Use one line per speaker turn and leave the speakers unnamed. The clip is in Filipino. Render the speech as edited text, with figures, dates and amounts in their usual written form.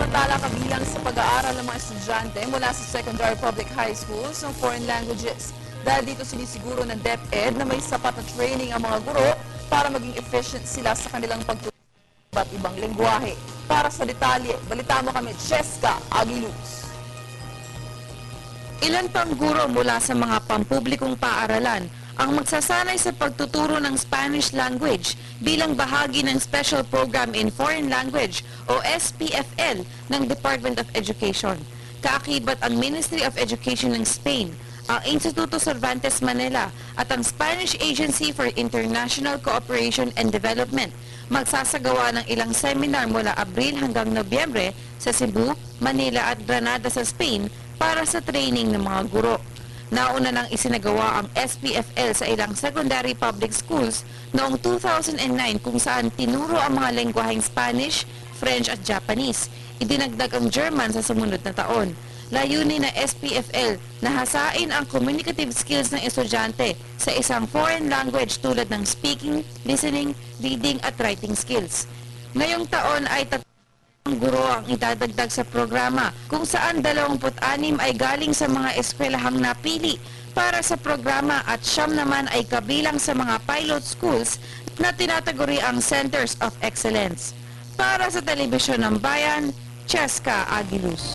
Samantala, kabilang sa pag-aaral ng mga estudyante mula sa secondary public high schools ng foreign languages. Dahil dito sinisiguro ng DepEd na may sapat na training ang mga guro para maging efficient sila sa kanilang pagtuturo ng iba't ibang lengguwahe. Para sa detalye, balita mo kami, Cheska Aguiluz.
Ilan pang guro mula sa mga pampublikong paaralan ang magsasanay sa pagtuturo ng Spanish language bilang bahagi ng Special Program in Foreign Language o SPFL ng Department of Education. Kaakibat ang Ministry of Education ng Spain, ang Instituto Cervantes Manila at ang Spanish Agency for International Cooperation and Development magsasagawa ng ilang seminar mula Abril hanggang Nobyembre sa Cebu, Manila at Granada sa Spain para sa training ng mga guro. Nauna nang isinagawa ang SPFL sa ilang secondary public schools noong 2009 kung saan tinuro ang mga lengguaheng Spanish, French at Japanese. Idinagdag ang German sa sumunod na taon. Layunin ng SPFL na hasain ang communicative skills ng estudyante sa isang foreign language tulad ng speaking, listening, reading at writing skills. Ngayong taon ay ang guro ang idadagdag sa programa kung saan 26 ay galing sa mga eskwelahang napili para sa programa at 9 naman ay kabilang sa mga pilot schools na tinataguri ang Centers of Excellence. Para sa Telebisyon ng Bayan, Cheska Aguiluz.